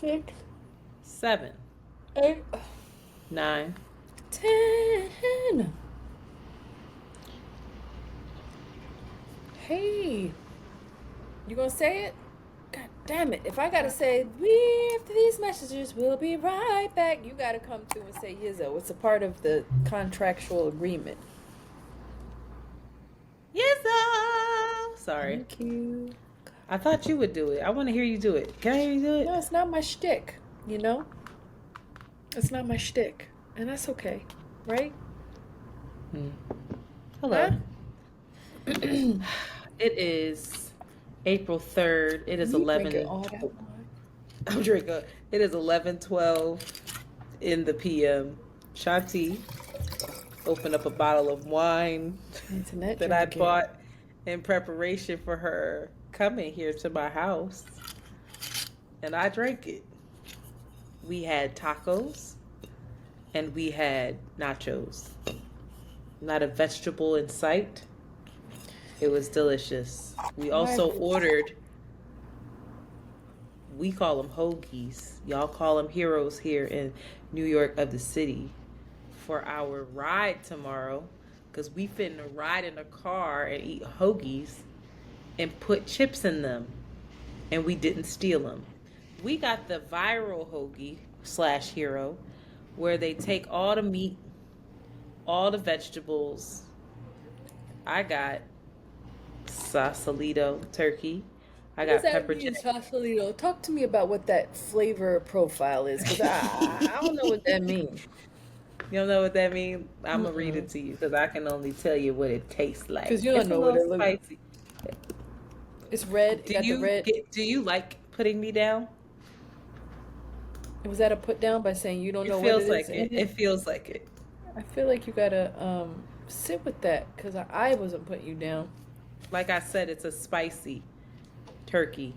6, 7, 8, 9. 10. Hey, you gonna say it? God damn it. If I gotta say, we after these messages, we'll be right back, you gotta come through and say Yizzo. It's a part of the contractual agreement. Yizzo! Sorry. Thank you. I thought you would do it. I want to hear you do it. Can I hear you do it? No, it's not my shtick, you know? It's not my shtick. And that's okay, right? Hmm. Huh? Hello. It is April 3rd. It is You drinking 11. all that wine? I'm drinking. It is 11:12 in the PM. Shanti opened up a bottle of wine Internet that I drinking. bought in preparation for her coming here to my house, and I drank it. We had tacos and we had nachos. Not a vegetable in sight. It was delicious. We My also ordered, we call them hoagies. Y'all call them heroes here in New York of the city for our ride tomorrow, because we finna ride in a car and eat hoagies and put chips in them, and we didn't steal them. We got the viral hoagie slash hero, where they take all the meat, all the vegetables. I got Sausalito turkey. I what does got that pepper mean, jack. Sausalito? Talk to me about what that flavor profile is, because I don't know what that means. You don't know what that means? I'm gonna read Mm-mm. it to you because I can only tell you what it tastes like. Because you don't It's a know what little it looks. spicy. It's red. You Do got the you red. get? Do you like putting me down? Was that a put down by saying you don't It know what feels it is like in it. it? It feels like it. I feel like you gotta sit with that because I wasn't putting you down. Like I said, it's a spicy turkey.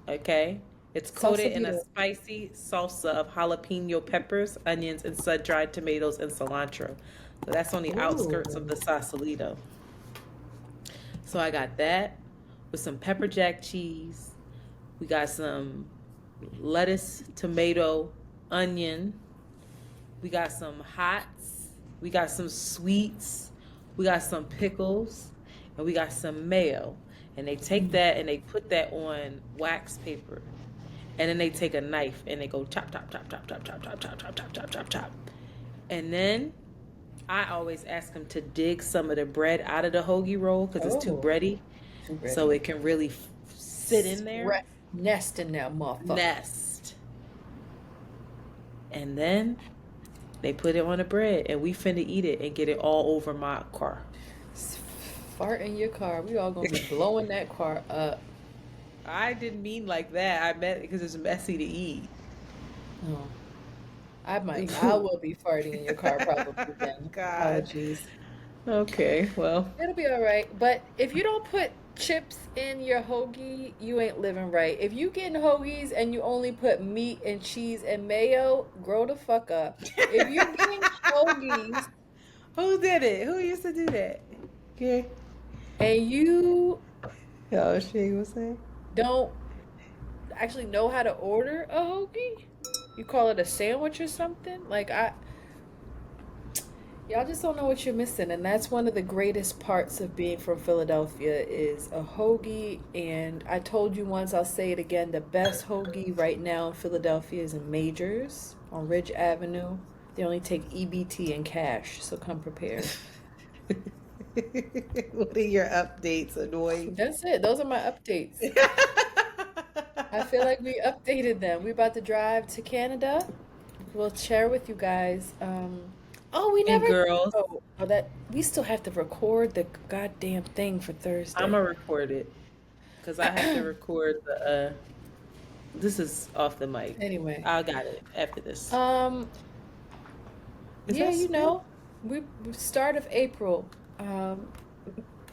Okay, it's coated in a Sausalito. spicy salsa of jalapeno peppers, onions, and sun-dried tomatoes and cilantro. So that's on the outskirts of Ooh. the Sausalito. So I got that with some pepper jack cheese. We got some lettuce, tomato, onion. We got some hots. We got some sweets. We got some pickles. And we got some mayo. And they take that and they put that on wax paper. And then they take a knife and they go chop, chop, chop, chop, chop, chop, chop, chop, chop, chop, chop, chop, chop. And then I always ask them to dig some of the bread out of the hoagie roll because it's too Oh, bready. too So ready. it can really sit in there, Nest in that motherfucker. nest. And then they put it on the bread and we finna eat it and get it all over my car. S- Fart in your car. We all gonna be blowing that car up. I didn't mean like that. I meant because it's messy to eat. Oh, I will be farting in your car probably then. God. Apologies. Okay, well, It'll be all right. But if you don't put chips in your hoagie, you ain't living right. If you getting hoagies and you only put meat and cheese and mayo, grow the fuck up. If you getting hoagies who did it? Who used to do that? Okay. and you Oh, she was saying. don't actually know how to order a hoagie, you call it a sandwich or something? Y'all just don't know what you're missing, and that's one of the greatest parts of being from Philadelphia is a hoagie. And I told you once, I'll say it again, the best hoagie right now in Philadelphia is in Majors on Ridge Avenue. They only take EBT and cash, so come prepared. What are your updates, annoying? That's it. Those are my updates. I feel like we updated them. We about to drive to Canada. We'll share with you guys. Oh, we And never. girls, Oh, that we still have to record the goddamn thing for I'm Thursday. gonna record it because I have to record the. This is off the mic. Anyway, I got it after this. um, Is yeah, that you still? know, we start of April.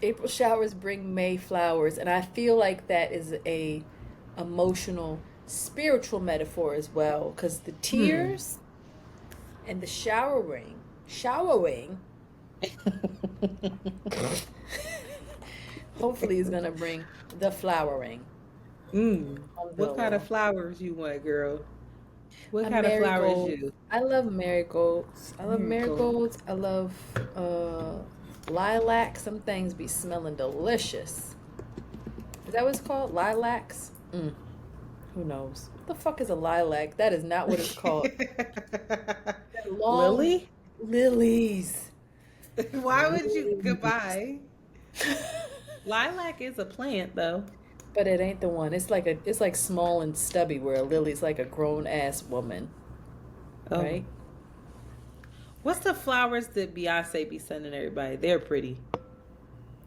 April showers bring May flowers, and I feel like that is a emotional, spiritual metaphor as well, because the Hmm. tears and the showering, hopefully is gonna bring the flowering Mm. on What kind of the flowers you want, girl? What A kind of flower is marigold. you? I love marigolds. I love Miracle. marigolds. I love uh lilac. Some things be smelling delicious. Is that what it's called? Lilacs? Who knows? What the fuck is a lilac? That is not what it's called. That long Lily? lilies. Why would you Lilies. goodbye? Lilac is a plant though. But it ain't the one. It's like small and stubby where a lily's like a grown ass woman, Oh. right? What's the flowers that Beyonce be sending everybody? They're pretty. I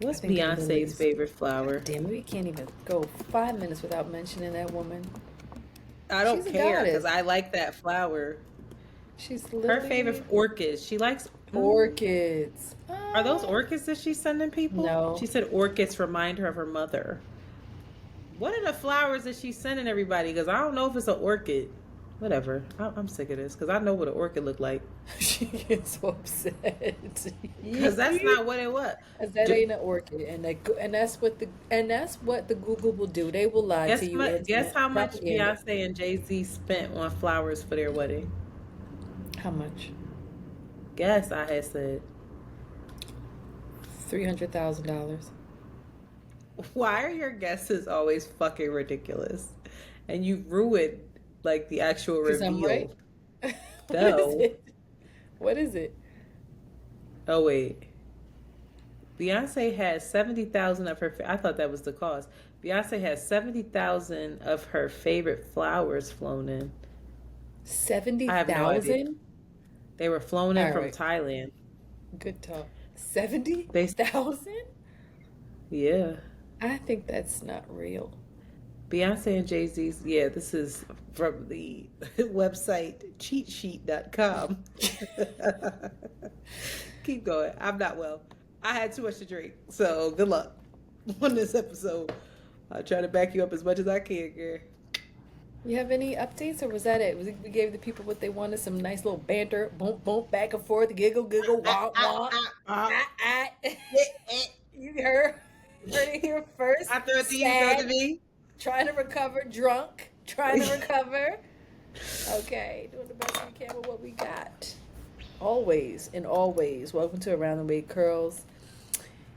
What's think they're Beyonce's lilies. favorite God flower? damn it, we can't even go 5 minutes without mentioning that woman. I don't She's a care because goddess. I like that flower. She's Her favorite literally orchids. She likes. orchids. Are those orchids that she's sending people? She No. said orchids remind her of her mother. What are the flowers that she's sending everybody? Because I don't know if it's an orchid. Whatever. I'm sick of this because I know what an orchid look like. She gets so upset. Because that's not what it was. 'Cause that ain't an orchid, and that's what the Google will do. They will lie to you Guess into how much propaganda. Beyonce and Jay-Z spent on flowers for their wedding? How much? Guess I had said. $300,000. Why are your guesses always fucking ridiculous? And you ruined like the actual Because I'm right. reveal. What is No. it? What is it? Oh wait. Beyonce has 70,000 of her. I thought that was the cost. Beyonce has 70,000 of her favorite flowers flown in. Seventy I have no idea. thousand. They were flown in All from right, Thailand. good talk. Seventy They, thousand? yeah. I think that's not real. Beyonce and Jay-Z's. Yeah, this is from the website cheatsheet.com. Keep going. I'm not well. I had too much to drink. So good luck on this episode. I'll try to back you up as much as I can, girl. You have any updates, or was that it? We gave the people what they wanted, some nice little banter, bump, bump, back and forth, giggle, giggle, wah, wah, ah, ah. You heard it here first. I throw it to you, throw it to Sad, me. trying to recover, drunk, trying to recover. Okay, doing the best we can with what we got. Always and always, welcome to Around the Way Curls.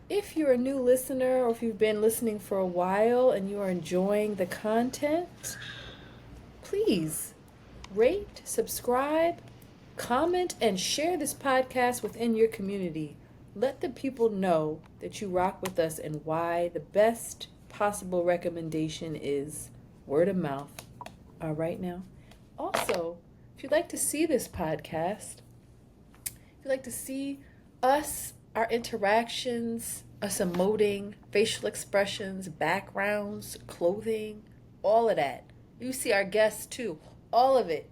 If you're a new listener or if you've been listening for a while and you are enjoying the content, please rate, subscribe, comment, and share this podcast within your community. Let the people know that you rock with us and why the best possible recommendation is word of mouth. All right now. Also, if you'd like to see this podcast, if you'd like to see us, our interactions, us emoting, facial expressions, backgrounds, clothing, all of that. You see our guests too, all of it.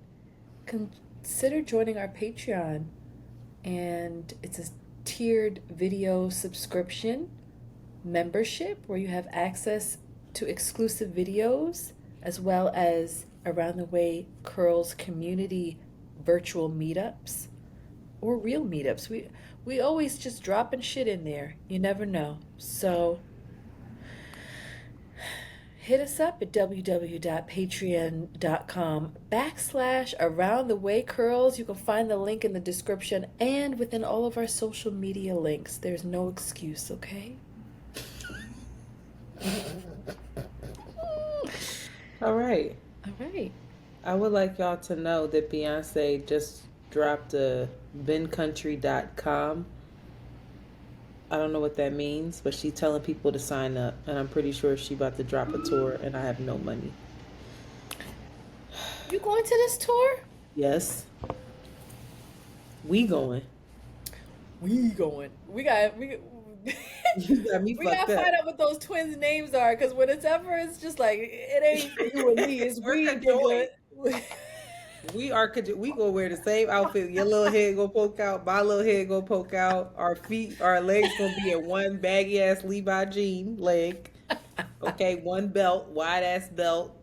Consider joining our Patreon. And it's a tiered video subscription membership where you have access to exclusive videos as well as Around the Way Curls community virtual meetups or real meetups. We always just dropping shit in there. You never know. So hit us up at www.patreon.com/Around the Way Curls. You can find the link in the description and within all of our social media links. There's no excuse, okay? All right. All right. I would like y'all to know that Beyonce just dropped a BeenCountry.com. I don't know what that means, but she's telling people to sign up, and I'm pretty sure she's about to drop a tour, and I have no money. You going to this tour? Yes, we going. We going. We got You got me we fucked gotta up. find out what those twins' names are, because when it's ever, it's just like it ain't you and me. It's We're we, conjoined. nigga. We gonna wear the same outfit. Your little head gonna poke out. My little head gonna poke out. Our legs gonna be in one baggy ass Levi jean leg. Okay, one belt, wide ass belt.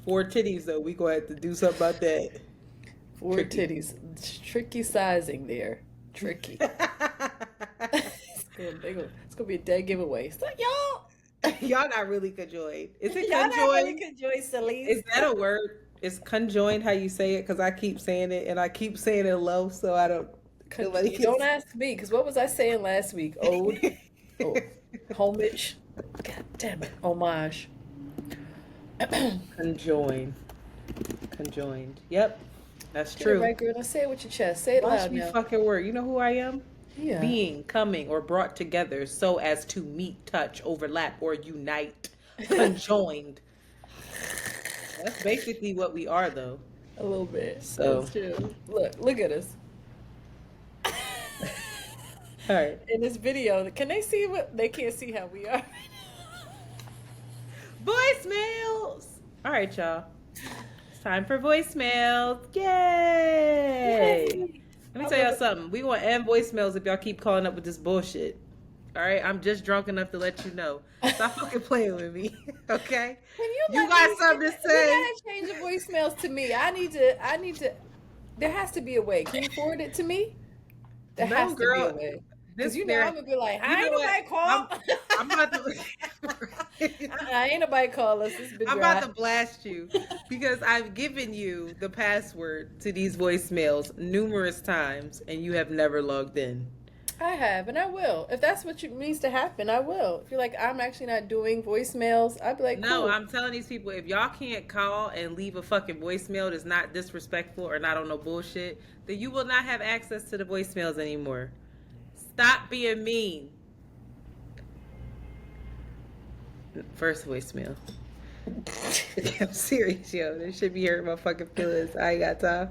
4 titties though. We gonna have to do something about that. 4 Tricky. titties. Tricky sizing there. Tricky. It's gonna be a dead giveaway. So y'all Y'all not really conjoined. Is it y'all not really conjoined? conjoined, Celise. Is that a word? It's conjoined how you say it because I keep saying it and I keep saying it low, so I don't. Nobody Don't gets. ask me, because what was I saying last week? Ode, oh, homage. God damn it, homage. Conjoined. Conjoined. Yep, that's Get it true. right, girl. Now say it with your chest. Say it Watch loud me now. fucking work. You know who I am? Yeah. Being, coming, or brought together so as to meet, touch, overlap, or unite. Conjoined. That's basically what we are, though. A little bit. So, That's true. Look at us. all right. In this video, can they see what they can't see how we are? Voicemails. All right, y'all. It's time for voicemails. Yay! Yay! Let me I tell y'all love it. something. We gonna end voicemails if y'all keep calling up with this bullshit. All right, I'm just drunk enough to let you know. Stop fucking playing with me, okay? Can you You let me? got something to We say? gotta change the voicemails to me. I need to. I need to. There has to be a way. Can you forward it to me? There No, has to be a girl. way. Cause This you know there. I'm gonna be like, You I know ain't what? nobody call. I'm about to. Ain't nobody call us. It's been I'm about dry. to blast you because I've given you the password to these voicemails numerous times and you have never logged in. I have, and I will. If that's what needs to happen, I will. If you're like, I'm actually not doing voicemails, I'd be like, No, cool. I'm telling these people if y'all can't call and leave a fucking voicemail that's not disrespectful or not on no bullshit, then you will not have access to the voicemails anymore. Stop being mean. First voicemail. I'm serious, yo. This should be hurting my fucking feelings. I ain't got time.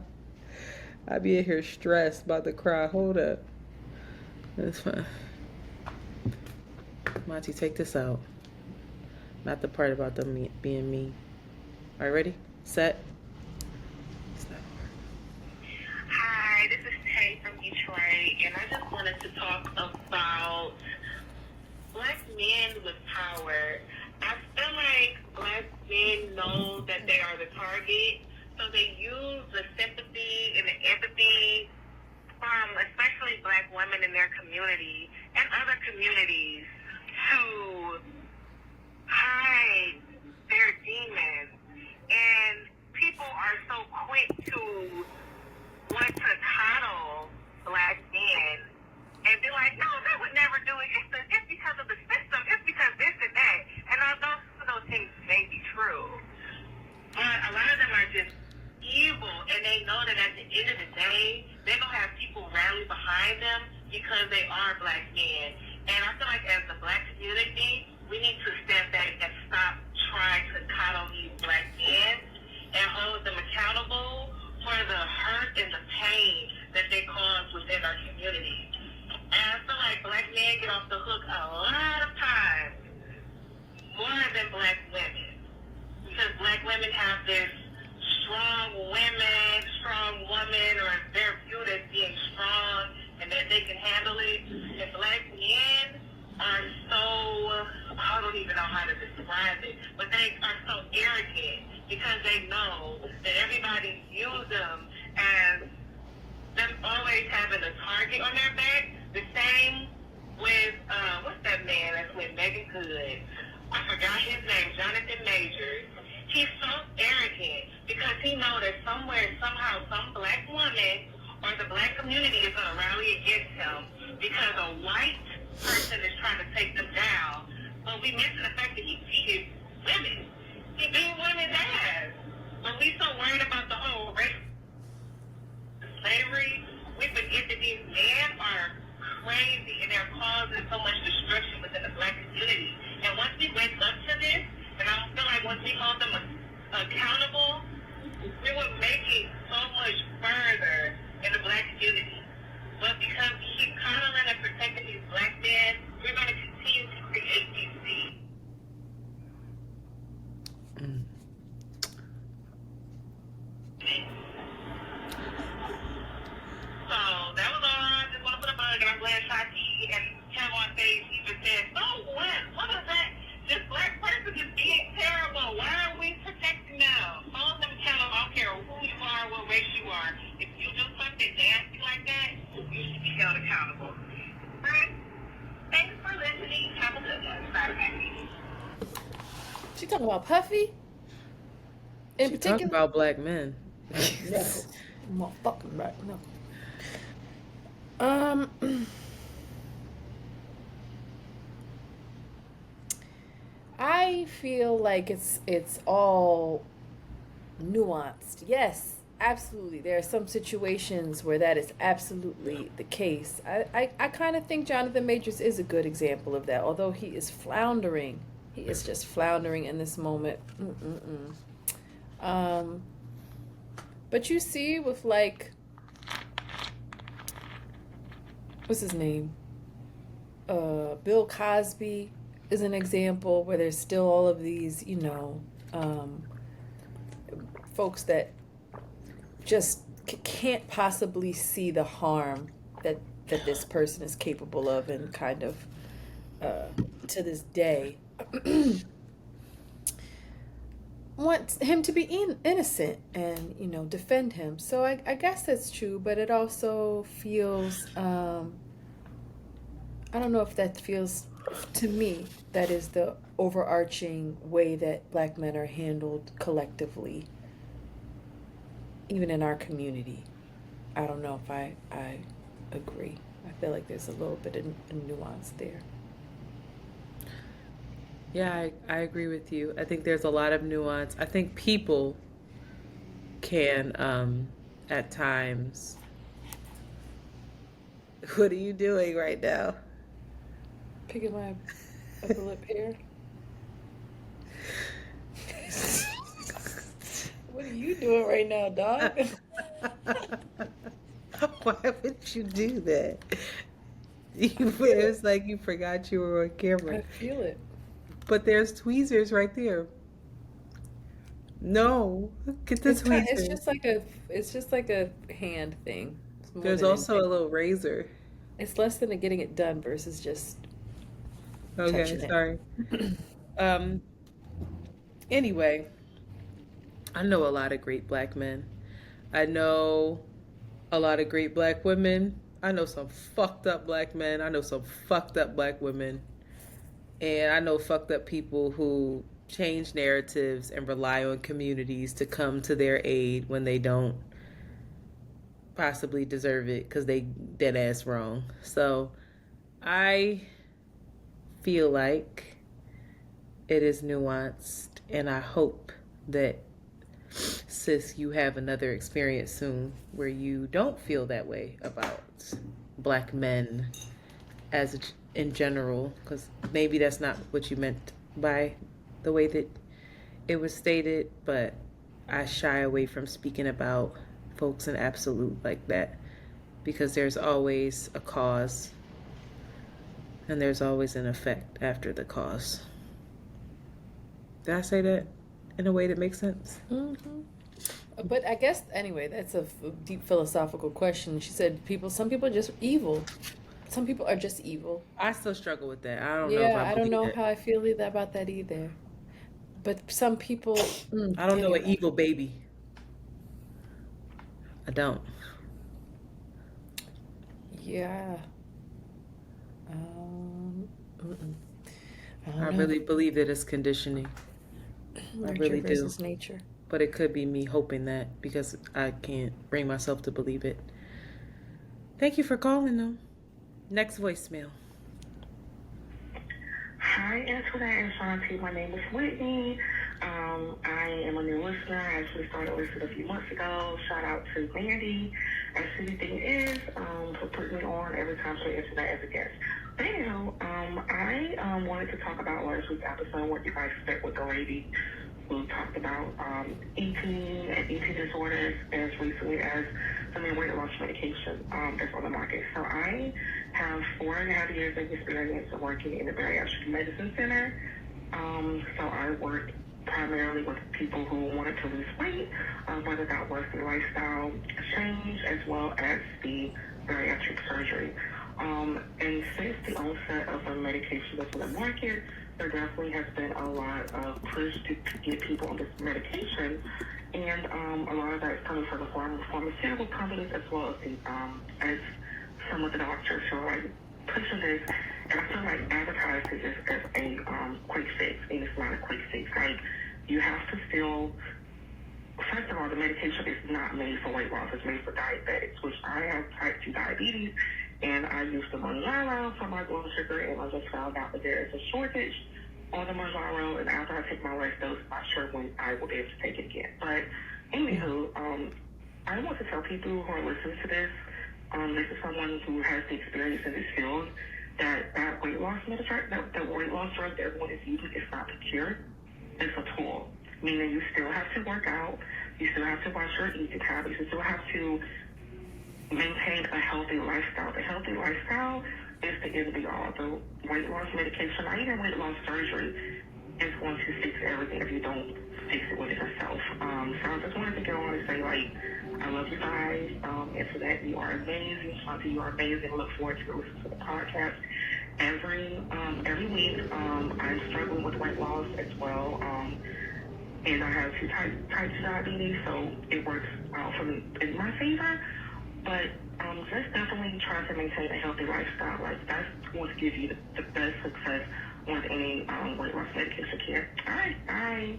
I be in here stressed about to cry. Hold up. That's fine. Monty, take this out. Not the part about them being mean. All right, ready? Set. Hi, this is Tay from Detroit, and I just wanted to talk about black men with power. I feel like black men know that they are the target, so they use the sympathy and the empathy from especially black women in their community and other communities to hide their demons. And people are so quick to want to coddle black men and be like, no, they would never do it. It's because of the system. It's because this and that. And although some of those things may be true, but a lot of them are just evil, and they know that at the end of the day, they're going to have people rally behind them because they are black men. And I feel like as the black community, we need to step back and stop trying to coddle these black men and hold them accountable for the hurt and the pain that they cause within our community. And I feel like black men get off the hook a lot of times, more than black women. Because black women have this strong woman, or they're viewed as being strong and that they can handle it. And black men are so, I don't even know how to describe it, but they are so arrogant because they know that everybody views them as them always having a target on their back. The same with, what's that man that's with Megan Good? I forgot his name, Jonathan Majors. He's so arrogant because he knows that somewhere, somehow, some black woman or the black community is going to rally against him because a white person is trying to take them down. But we missing the fact that he cheated women. He beat women's ass. But we so worried about the whole race slavery, we forget that these men are crazy and they're causing so much destruction within the black community. And once we wake up to this, and I feel like once we hold them accountable, we will make it so much further in the black community. But because we keep coddling and protecting these black men, we're going to continue to create these seeds. So that was all. I just want to put a bug, and I'm glad Shaki and Kev on stage even said, so what? What is that? This black person is being terrible. Why are we protecting them? Hold them accountable. I don't care who you are, what race you are. If you do something nasty like that, you should be held accountable. But thanks for listening. Have a good one. Bye. She talking about Puffy? In She talking particular, about black men. no, motherfucking right, no. Um, I feel like it's all nuanced. Yes, absolutely. There are some situations where that is absolutely the case. I kind of think Jonathan Majors is a good example of that, although he is floundering. He is just floundering in this moment. Mm-mm-mm. Um, but you see, with like, what's his name? Bill Cosby is an example where there's still all of these, um, folks that just can't possibly see the harm that this person is capable of, and kind of uh, to this day want him to be innocent and defend him. So I guess that's true, but it also feels I don't know if that feels, to me, that is the overarching way that black men are handled collectively, even in our community. I don't know if I agree. I feel like there's a little bit of nuance there. Yeah, I agree with you. I think there's a lot of nuance. I think people can, at times. What are you doing right now? Picking my upper lip hair. What are you doing right now, dog? Why would you do that? It was like you forgot you were on camera. I feel it. But there's tweezers right there. No, get the It's tweezers. it's just like a hand thing. It's more There's than also anything. a little razor. It's less than a getting it done versus just Okay, touching it. sorry. Um, anyway, I know a lot of great black men. I know a lot of great black women. I know some fucked up black men. I know some fucked up black women. And I know fucked up people who change narratives and rely on communities to come to their aid when they don't possibly deserve it because they dead ass wrong. So I feel like it is nuanced, and I hope that, sis, you have another experience soon where you don't feel that way about black men as in general, because maybe that's not what you meant by the way that it was stated, but I shy away from speaking about folks in absolute like that because there's always a cause and there's always an effect after the cause. Did I say that in a way that makes sense? Mm-hmm. But I guess anyway, that's a deep philosophical question. She said some people are just evil. Some people are just evil. I still struggle with that. I don't know if Yeah, I I don't believe know it. how I feel either about that either. But some people, I don't know damn. an evil baby. I don't. Yeah. Mm-mm. I I don't know. really believe that it's conditioning. I Nurture really do. versus nature. But it could be me hoping that because I can't bring myself to believe it. Thank you for calling, though. Next voicemail. Hi, Antoinette and Shanti. My name is Whitney. I am a new listener. I actually started listening a few months ago. Shout out to Mandy, as anything is, for putting me on every time she answers that as a guest. But anyhow, I wanted to talk about last week's episode, what you guys spent with the lady who talked about eating and eating disorders as recently as the main weight loss medication that's on the market. So I have 4.5 years of experience working in the bariatric medicine center. So I worked primarily with people who wanted to lose weight, whether that was the lifestyle change as well as the bariatric surgery. And since the onset of the medication that's on the market, there definitely has been a lot of push to get people on this medication. And a lot of that is coming from the pharmaceutical companies as well as as some of the doctors. So like pushing this, and I feel like advertising this as a quick fix, and it's not a quick fix. Like you have to still first of all, the medication is not made for weight loss. It's made for diabetics, which I have type 2 diabetes, and I use the Mounjaro for my blood sugar, and I just found out that there is a shortage on the Mounjaro, and after I take my last dose, I'm not sure when I will be able to take it again. But anywho, I want to tell people who are listening to this, this is someone who has the experience in this field, that weight loss medicine, that weight loss drug that everyone is using is not the cure. It's a tool, meaning you still have to work out, you still have to watch your eating habits, you still have to maintain a healthy lifestyle. The healthy lifestyle is the end be all. The weight loss medication, not even weight loss surgery, is going to fix everything if you don't fix it with it yourself. So I just wanted to go on and say, like, I love you guys, and for that, you are amazing. Shanti, you are amazing. I look forward to listening to the podcast every week. I'm struggling with weight loss as well, and I have type 2 diabetes, so it works out for me in my favor. But just definitely trying to maintain a healthy lifestyle. Like, that's going to give you the best success with any weight loss medication care. All right, bye.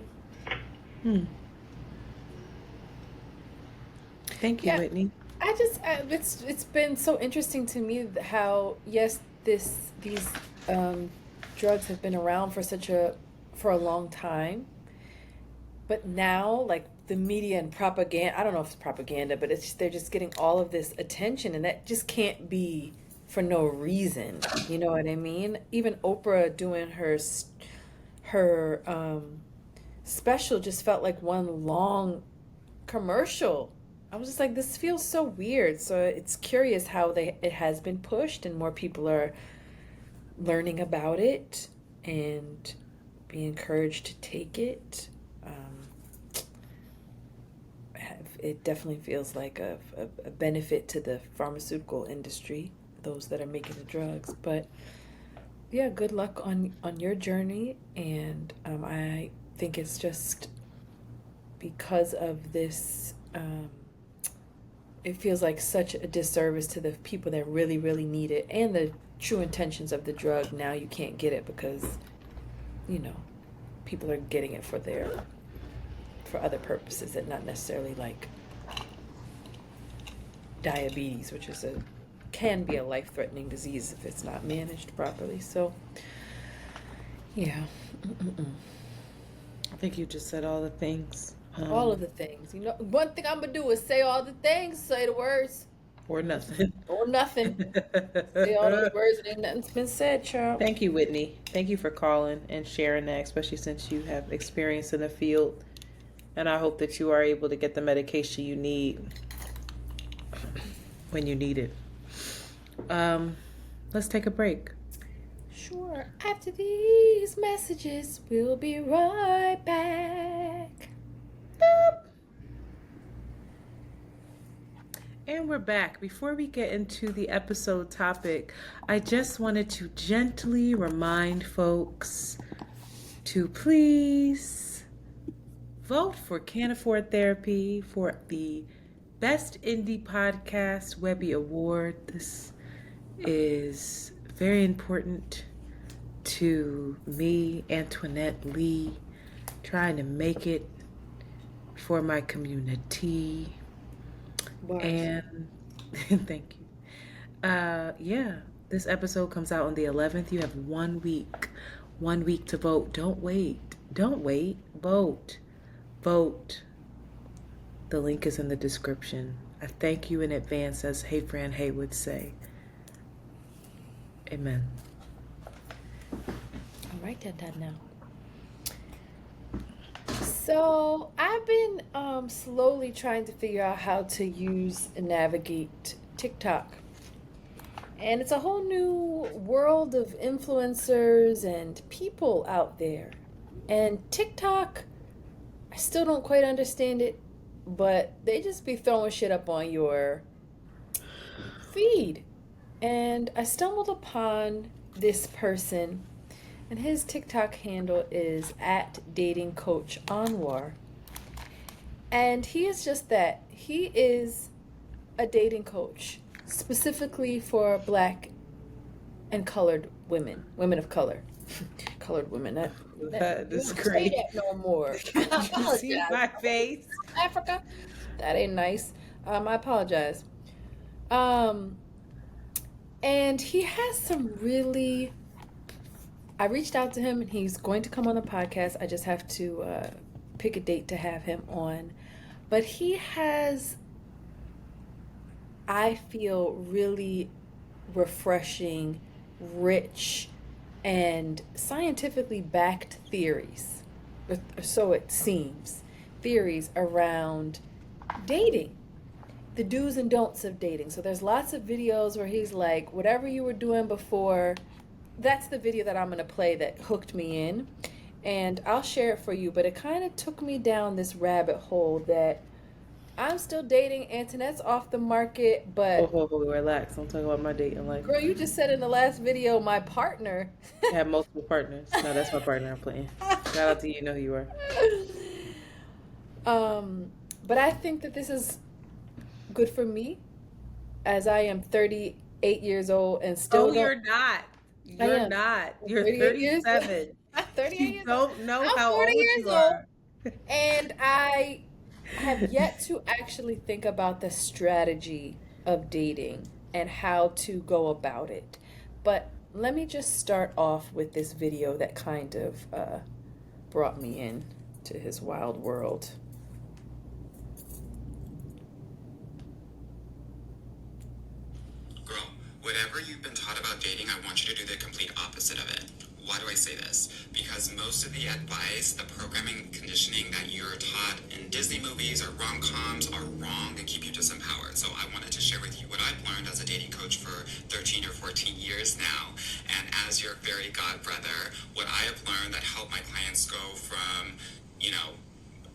Thank you, Whitney. It's been so interesting to me how, yes, these drugs have been around for a long time, but now, like, the media and propaganda, I don't know if it's propaganda, but they're just getting all of this attention, and that just can't be for no reason. You know what I mean? Even Oprah doing her special just felt like one long commercial. I was just like, this feels so weird. So it's curious how it has been pushed and more people are learning about it and being encouraged to take it. It definitely feels like a benefit to the pharmaceutical industry, those that are making the drugs. But yeah, good luck on your journey. And I think it's just because of this, it feels like such a disservice to the people that really, really need it, and the true intentions of the drug. Now you can't get it because, people are getting it for other purposes and not necessarily like diabetes, which can be a life-threatening disease if it's not managed properly. So, yeah. I think you just said all the things. All of the things. One thing I'm gonna do is say all the things, say the words. Or nothing. Or nothing. Say all those words and ain't nothing's been said, child. Thank you, Whitney. Thank you for calling and sharing that, especially since you have experience in the field. And I hope that you are able to get the medication you need when you need it. Let's take a break. Sure. After these messages, we'll be right back. Boop. And we're back. Before we get into the episode topic, I just wanted to gently remind folks to please vote for Can't Afford Therapy for the Best Indie Podcast WEBBY Award. This is very important to me, Antoinette Lee, trying to make it for my community. Bars. And thank you. This episode comes out on the 11th. You have 1 week to vote. Don't wait. Vote. The link is in the description. I thank you in advance, as Hey Fran Hay would say. Amen. I'll write that down now. So I've been slowly trying to figure out how to use and navigate TikTok. And it's a whole new world of influencers and people out there. And TikTok, I still don't quite understand it, but they just be throwing shit up on your feed. And I stumbled upon this person, and his TikTok handle is @datingcoachanwar. And he is just that. He is a dating coach, specifically for Black and colored women of color. Colored women. That is Say great. that no more. You see my face? Africa. That ain't nice. I apologize. Um, and he has some really. I reached out to him, and he's going to come on the podcast. I just have to pick a date to have him on. But he has, I feel, really refreshing, rich, and scientifically backed theories, or so it seems, theories around dating, the do's and don'ts of dating. So there's lots of videos where he's like, whatever you were doing before, that's the video that I'm going to play that hooked me in. And I'll share it for you, but it kind of took me down this rabbit hole that I'm still dating. Antoinette's off the market, Oh, but relax. Don't talk about my dating life. girl, you just said in the last video, my partner. I have multiple partners. No, that's my partner I'm playing. Shout out to you, know who you are. But I think that this is good for me, as I am 38 years old and still. Oh, you're not. You're not. You're 37. I'm 38 You years old. don't know I'm how 40 old years you old. are. And I have yet to actually think about the strategy of dating and how to go about it. But let me just start off with this video that kind of brought me in to his wild world. Girl, whatever you've been taught about dating, I want you to do the complete opposite of it. Why do I say this? Because most of the advice, the programming and conditioning that you're taught in Disney movies or rom-coms are wrong and keep you disempowered. So I wanted to share with you what I've learned as a dating coach for 13 or 14 years now. And as your fairy godbrother, what I have learned that helped my clients go from,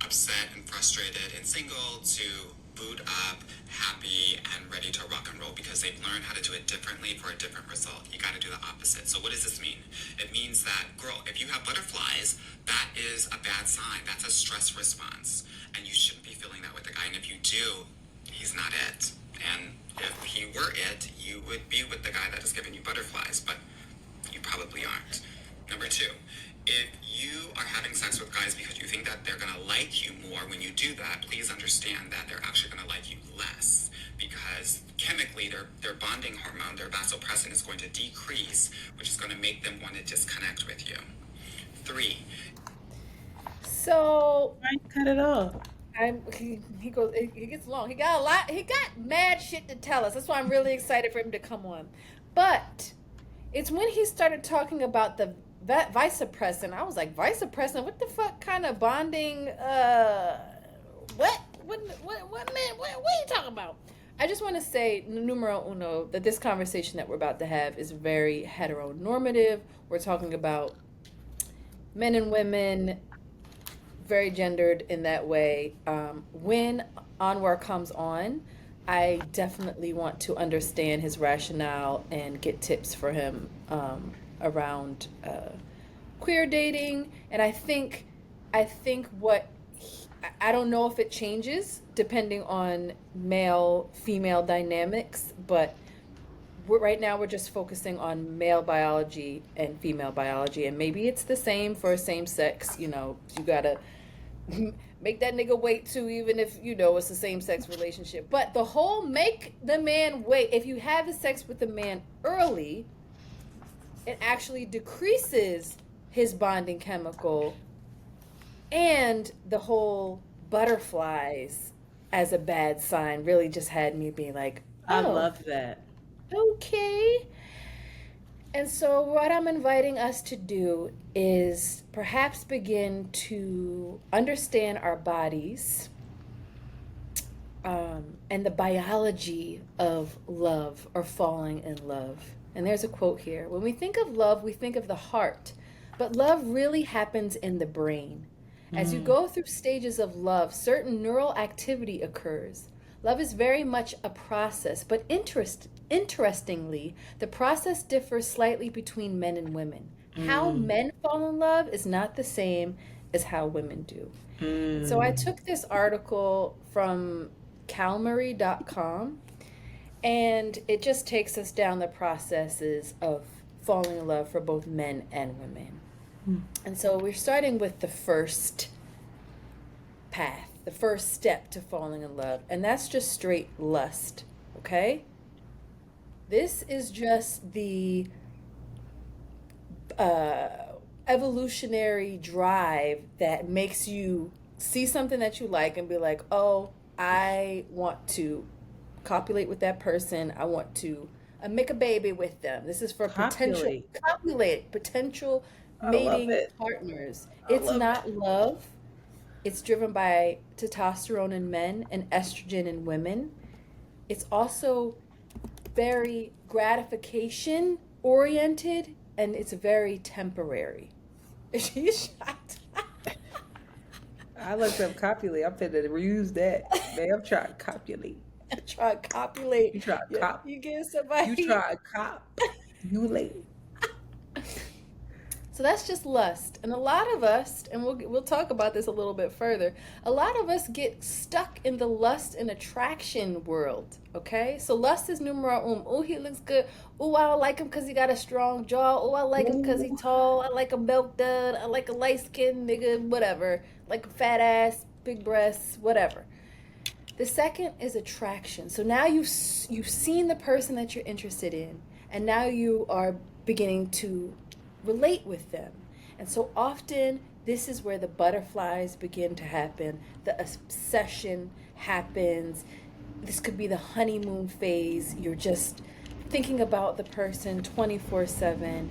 upset and frustrated and single to booed up, happy, and ready to rock and roll because they've learned how to do it differently for a different result. You got to do the opposite. So what does this mean? It means that, girl, if you have butterflies, that is a bad sign. That's a stress response. And you shouldn't be feeling that with a guy. And if you do, he's not it. And if he were it, you would be with the guy that is giving you butterflies, but you probably aren't. Number two, if you are having sex with guys because you think that they're going to like you more when you do that, please understand that they're actually going to like you less because chemically their bonding hormone, their vasopressin, is going to decrease, which is going to make them want to disconnect with you. 3. So Why you cut it off? he goes, he gets long. He got a lot. He got mad shit to tell us. That's why I'm really excited for him to come on. But it's when he started talking about the vasopressin. I was like, vasopressin? What the fuck kind of bonding? What are you talking about? I just want to say, numero uno, that this conversation that we're about to have is very heteronormative. We're talking about men and women, very gendered in that way. When Anwar comes on, I definitely want to understand his rationale and get tips for him around queer dating. And I think I don't know if it changes depending on male female dynamics, but right now we're just focusing on male biology and female biology, and maybe it's the same for same sex. You gotta make that nigga wait too, even if it's a same sex relationship. But the whole make the man wait, if you have the sex with the man early, it actually decreases his bonding chemical, and the whole butterflies as a bad sign really just had me being like, oh, I love that. Okay. And so what I'm inviting us to do is perhaps begin to understand our bodies and the biology of love or falling in love. And there's a quote here. When we think of love, we think of the heart, but love really happens in the brain. As you go through stages of love, certain neural activity occurs. Love is very much a process, but interestingly, the process differs slightly between men and women. How men fall in love is not the same as how women do. So I took this article from calmary.com, and it just takes us down the processes of falling in love for both men and women. And so we're starting with the first path, the first step to falling in love, and that's just straight lust, okay? This is just the evolutionary drive that makes you see something that you like and be like, oh, I want to copulate with that person. I want to make a baby with them. This is for potential Copulate. copulate, potential I love mating it. partners. I It's love it. not love. It's driven by testosterone in men and estrogen in women. It's also very gratification oriented, and it's very temporary. You shot. I looked up copulate. I'm finna reuse that. Man, I'm trying to copulate. Try to copulate. You try to Yeah, cop. you get You somebody. try to cop. You late. So that's just lust. And a lot of us, and we'll talk about this a little bit further, a lot of us get stuck in the lust and attraction world, okay? So lust is numero uno. Oh, he looks good. Oh, I don't like him because he got a strong jaw. Oh, I like him because he tall. I like a milk dud. I like a light-skinned nigga, whatever. Like a fat ass, big breasts, whatever. The second is attraction. So now you've seen the person that you're interested in, and now you are beginning to relate with them. And so often this is where the butterflies begin to happen, the obsession happens. This could be the honeymoon phase. You're just thinking about the person 24/7.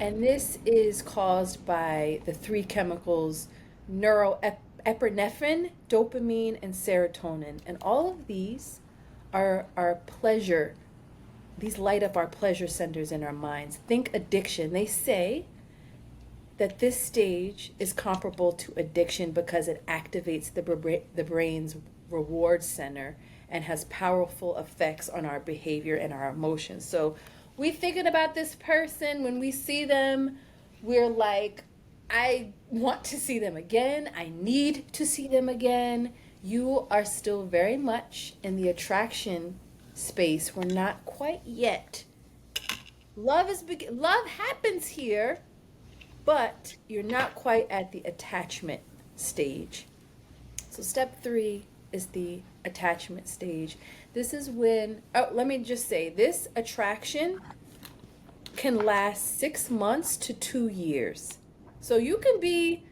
And this is caused by the three chemicals neuroepinephrine, dopamine, and serotonin. And all of these are our pleasure. These light up our pleasure centers in our minds. Think addiction. They say that this stage is comparable to addiction because it activates the brain's reward center and has powerful effects on our behavior and our emotions. So we thinking about this person, when we see them, we're like, I want to see them again. I need to see them again. You are still very much in the attraction space. We're not quite yet. Love happens here, but you're not quite at the attachment stage. So step 3 is the attachment stage. This is when, let me just say, this attraction can last 6 months to 2 years. So you can be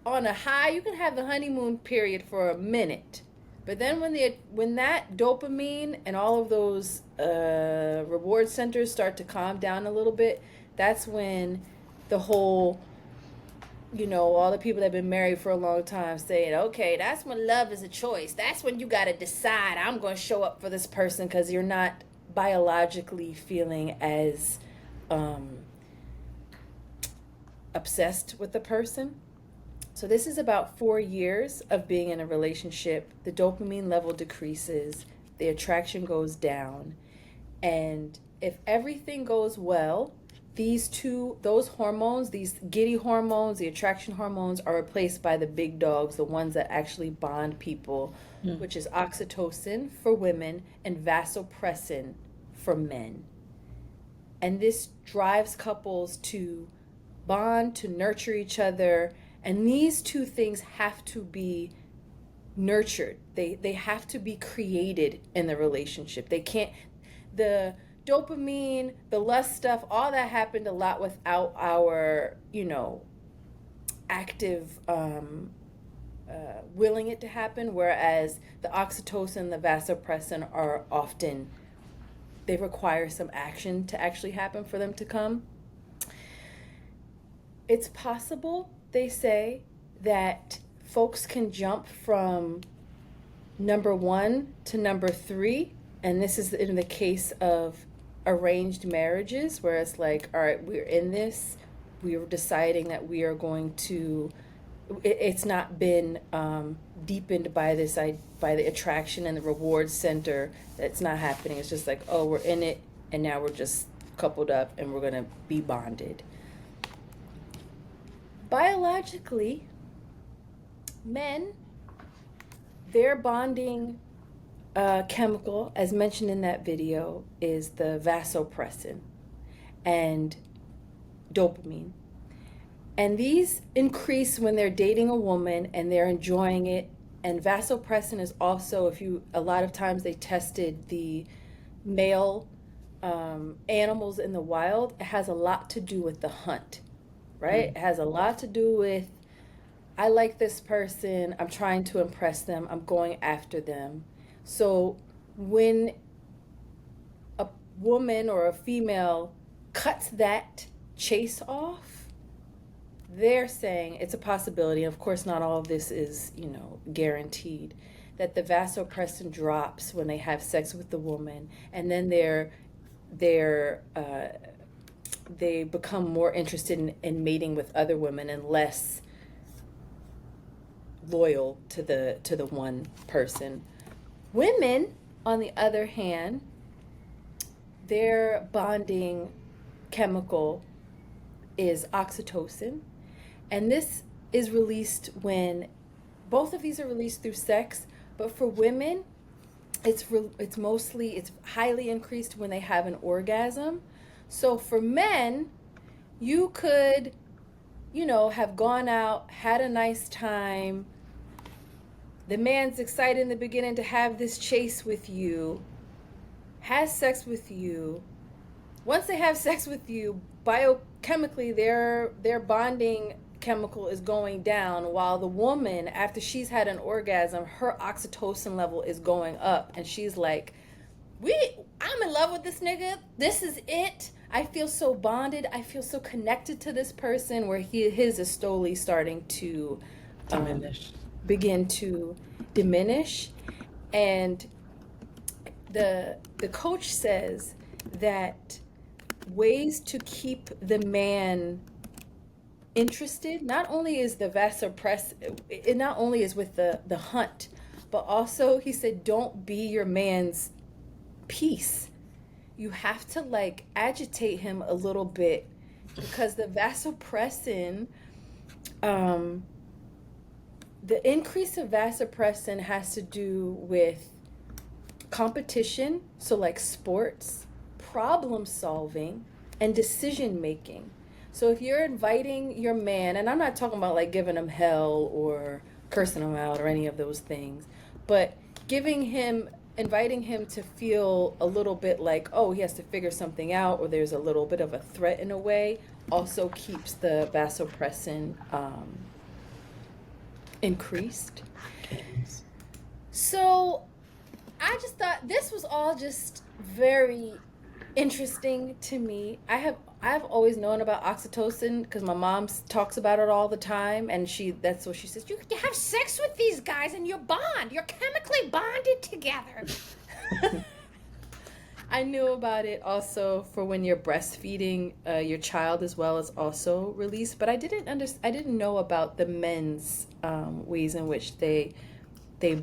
on a high, you can have the honeymoon period for a minute. But then when that dopamine and all of those reward centers start to calm down a little bit, that's when the whole, all the people that have been married for a long time saying, okay, that's when love is a choice. That's when you got to decide, I'm going to show up for this person, because you're not biologically feeling as obsessed with the person. So this is about 4 years of being in a relationship. The dopamine level decreases, the attraction goes down, and if everything goes well, those hormones, these giddy hormones, the attraction hormones, are replaced by the big dogs, the ones that actually bond people, which is oxytocin for women and vasopressin for men. And this drives couples to bond, to nurture each other. And these two things have to be nurtured. They have to be created in the relationship. They can't, the dopamine, the lust stuff, all that happened a lot without our, active willing it to happen. Whereas the oxytocin, the vasopressin are often, they require some action to actually happen for them to come. It's possible, they say, that folks can jump from number 1 to number 3, and this is in the case of arranged marriages, where it's like, all right, we're in this, we're deciding that we are going to, it's not been deepened by by the attraction and the reward center. It's not happening. It's just like, oh, we're in it, and now we're just coupled up and we're gonna be bonded. Biologically, men, their bonding chemical, as mentioned in that video, is the vasopressin and dopamine. And these increase when they're dating a woman and they're enjoying it And vasopressin is also, if you, a lot of times they tested the male animals in the wild. It has a lot to do with the hunt, right? It has a lot to do with, I like this person, I'm trying to impress them, I'm going after them. So when a woman or a female cuts that chase off, they're saying it's a possibility. Of course, not all of this is, guaranteed, that the vasopressin drops when they have sex with the woman, and then they become more interested in mating with other women and less loyal to the one person. Women, on the other hand, their bonding chemical is oxytocin, and this is released when both of these are released through sex, but for women it's highly increased when they have an orgasm. So for men, you could have gone out, had a nice time, the man's excited in the beginning to have this chase with you, has sex with you. Once they have sex with you, biochemically their bonding chemical is going down, while the woman, after she's had an orgasm, her oxytocin level is going up, and she's like, I'm in love with this nigga. This is it. I feel so bonded. I feel so connected to this person, where his is slowly starting to begin to diminish. And the coach says that ways to keep the man interested, not only is the vasopressin, it not only is with the hunt, but also he said, don't be your man's peace. You have to agitate him a little bit, because the vasopressin, the increase of vasopressin has to do with competition, so like sports, problem solving, and decision making. So if you're inviting your man, and I'm not talking about giving him hell or cursing him out or any of those things, but inviting him to feel a little bit like, oh, he has to figure something out, or there's a little bit of a threat in a way, also keeps the vasopressin increased. So I just thought this was all just very interesting to me. I've always known about oxytocin because my mom talks about it all the time, and that's what she says. You have sex with these guys and you're chemically bonded together. I knew about it also for when you're breastfeeding your child as well, is also released, but I didn't know about the men's ways in which they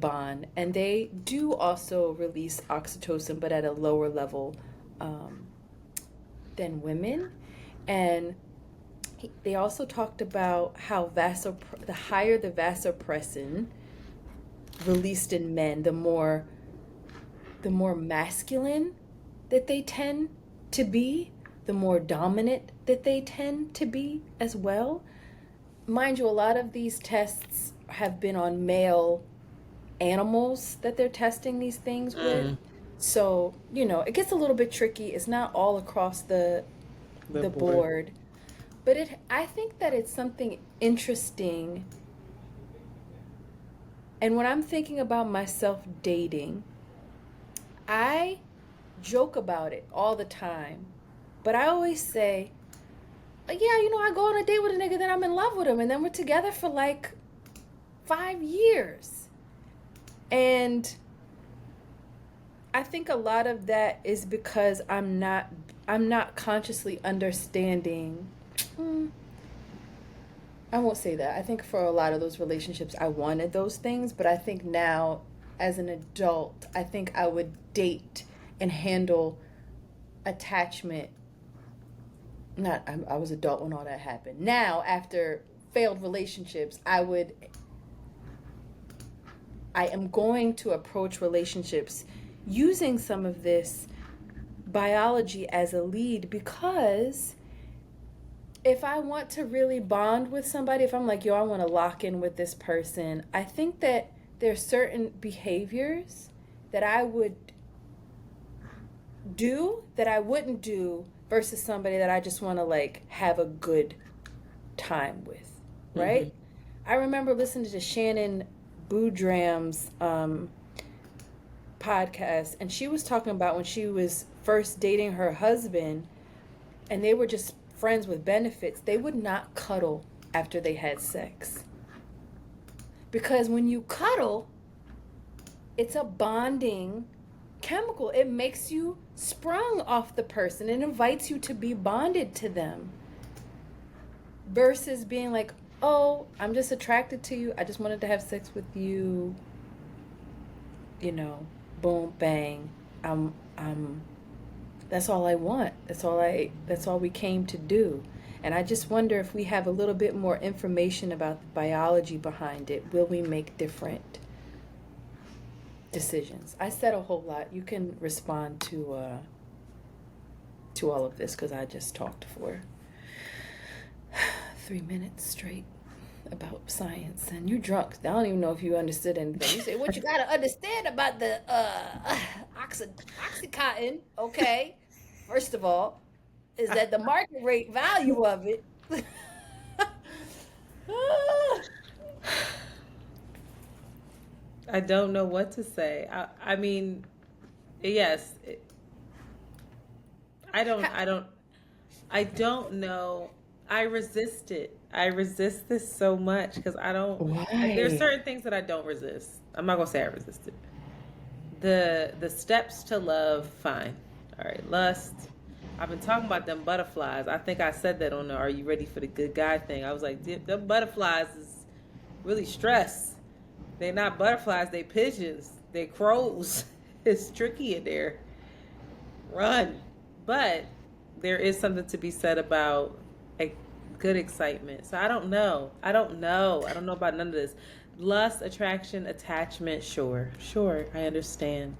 bond, and they do also release oxytocin, but at a lower level than women. And they also talked about how the higher the vasopressin released in men, the more masculine that they tend to be, the more dominant that they tend to be as well. Mind you, a lot of these tests have been on male animals that they're testing these things with. So, it gets a little bit tricky. It's not all across the board. But I think that it's something interesting. And when I'm thinking about myself dating, I joke about it all the time. But I always say, yeah, I go on a date with a nigga, then I'm in love with him, and then we're together for 5 years. And I think a lot of that is because I'm not consciously understanding. I won't say that. I think for a lot of those relationships, I wanted those things, but I think now, as an adult, I think I would date and handle attachment. I was adult when all that happened. Now, after failed relationships, I am going to approach relationships using some of this biology as a lead, because if I want to really bond with somebody, if I'm like, yo, I want to lock in with this person, I think that there's certain behaviors that I would do that I wouldn't do versus somebody that I just want to like have a good time with, right? I remember listening to Shannon Boodram's podcast, and she was talking about when she was first dating her husband and they were just friends with benefits, they would not cuddle after they had sex. Because when you cuddle, it's a bonding chemical. It makes you sprung off the person and invites you to be bonded to them. Versus being like, oh, I'm just attracted to you. I just wanted to have sex with you. You know, boom, bang. That's all I want. That's all we came to do. And I just wonder if we have a little bit more information about the biology behind it, will we make different decisions? I said a whole lot. You can respond to all of this because I just talked for 3 minutes straight about science, and you're drunk. I don't even know if you understood anything. You say what you gotta understand about the oxycontin, okay? First of all, is that the market rate value of it. I don't know what to say. I mean, yes. I don't know. I resist it. I resist this so much because I don't. Why? There's certain things that I don't resist. I'm not gonna say I resist it. The steps to love, fine. All right, lust. I've been talking about them butterflies. I think I said that on the "Are you ready for the good guy" thing. I was like, them butterflies is really stress. They're not butterflies. They pigeons. They crows. It's tricky in there. Run, but there is something to be said about a good excitement. So I don't know about none of this. Lust, attraction, attachment, sure, I understand.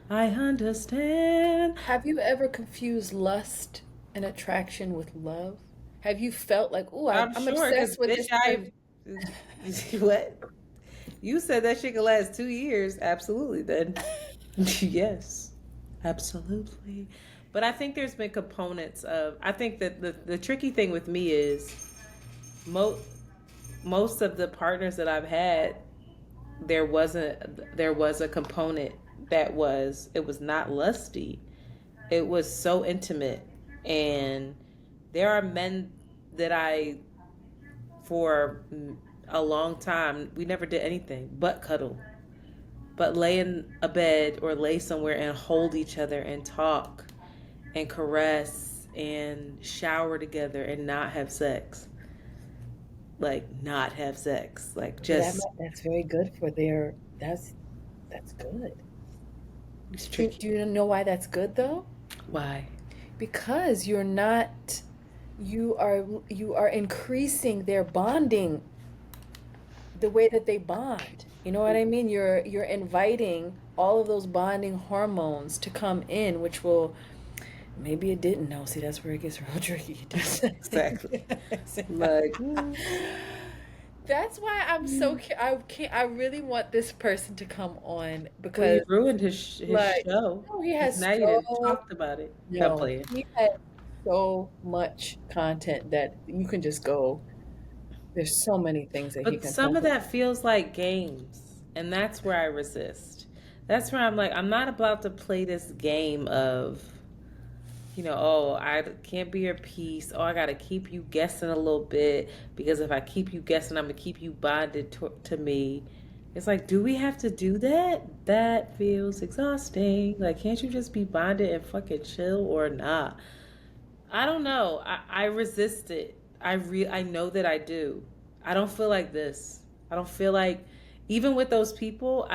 Have you ever confused lust and attraction with love? Have you felt like, ooh, I'm sure, obsessed with this bitch, person? what? You said that shit could last 2 years. Absolutely, then. Yes, absolutely. But I think there's been components of. I think that the tricky thing with me is most of the partners that I've had, there was a component that it was not lusty. It was so intimate, and there are men that for a long time, we never did anything but cuddle, but lay in a bed or lay somewhere and hold each other and talk and caress and shower together and not have sex. Like not have sex. Like just That's very good for their. That's good. it's tricky. Do you know why that's good though? Why? Because you are increasing their bonding, the way that they bond. You know what I mean? You're inviting all of those bonding hormones to come in, which will. Maybe it didn't know. See, that's where it gets real tricky. Exactly. Like, that's why I'm so I really want this person to come on well, because he ruined his show. no, he has Now you talked about it. I'm playing. he has so much content that you can just go. There's so many things that he But can. some of that feels like games, and that's where I resist. That's where I'm like, I'm not about to play this game of, oh, I can't be your piece. Oh, I got to keep you guessing a little bit because if I keep you guessing, I'm going to keep you bonded to me. It's like, do we have to do that? That feels exhausting. Like, can't you just be bonded and fucking chill or not? I don't know. I resist it. I know that I do. I don't feel like this. I don't feel like, even with those people,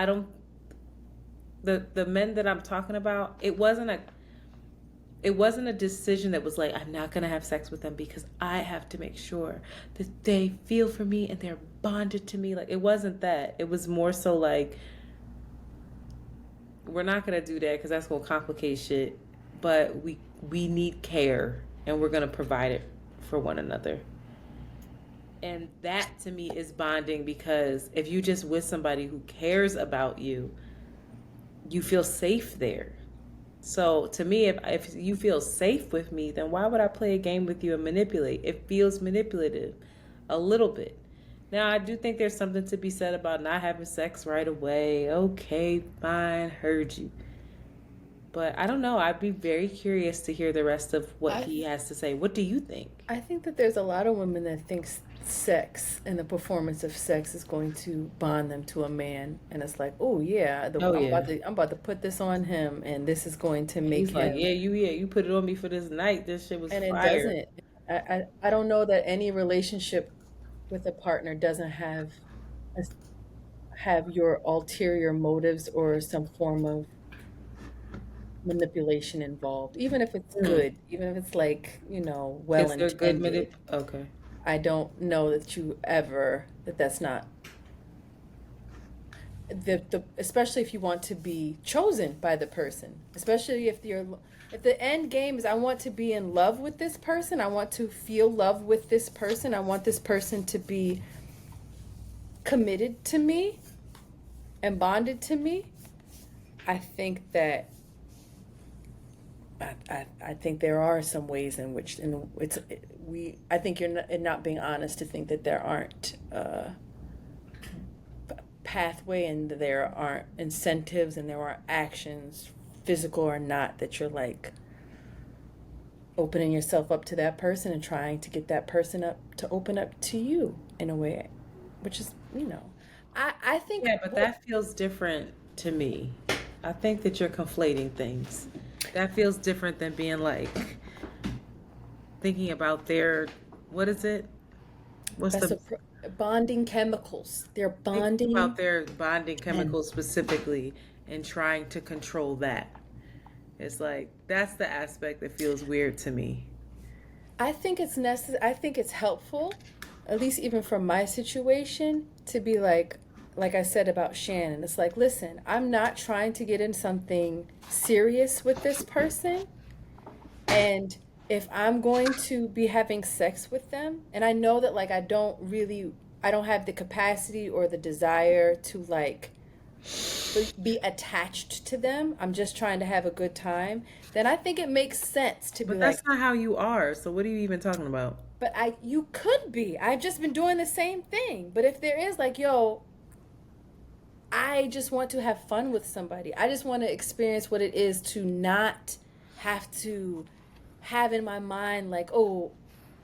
the men that I'm talking about, it wasn't a decision that was like, I'm not going to have sex with them because I have to make sure that they feel for me and they're bonded to me. Like, it wasn't that. It was more so like, we're not going to do that because that's going to complicate shit. But we need care and we're going to provide it for one another. And that to me is bonding, because if you just with somebody who cares about you, you feel safe there. So to me, if you feel safe with me, then why would I play a game with you and manipulate? It feels manipulative a little bit. Now, I do think there's something to be said about not having sex right away. Okay, fine, heard you. But I don't know. I'd be very curious to hear the rest of what I he has to say. What do you think? I think that there's a lot of women that think sex and the performance of sex is going to bond them to a man, and it's like, oh yeah, Oh yeah. I'm about to put this on him, and this is going to make He's like, him. yeah, you put it on me for this night. This shit was And it fire. doesn't. I don't know that any relationship with a partner doesn't a- have your ulterior motives or some form of manipulation involved, even if it's Hmm. good, even if it's like, well Is there good intended. manip? Okay. I don't know that that's not especially if you want to be chosen by the person, especially if the end game is I want to be in love with this person, I want to feel love with this person, I want this person to be committed to me and bonded to me. I think that I think there are some ways in which I think you're not being honest to think that there aren't pathway and there aren't incentives and there are actions, physical or not, that you're like opening yourself up to that person and trying to get that person up to open up to you in a way, which is, I think Yeah, but that feels different to me. I think that you're conflating things. That feels different than being like thinking about their, what is it? What's that's the, bonding chemicals. They're thinking about bonding their bonding and chemicals specifically and trying to control that. It's like that's the aspect that feels weird to me. I think it's necessary. I think it's helpful, at least even from my situation, to be like I said about Shannon. It's like, listen, I'm not trying to get in something serious with this person, and if I'm going to be having sex with them, and I know that like I don't have the capacity or the desire to like be attached to them. I'm just trying to have a good time. Then I think it makes sense to be But like, that's not how you are. So what are you even talking about? but you could be. I've just been doing the same thing. But if there is like, yo, I just want to have fun with somebody. I just want to experience what it is to not have to have in my mind like, oh,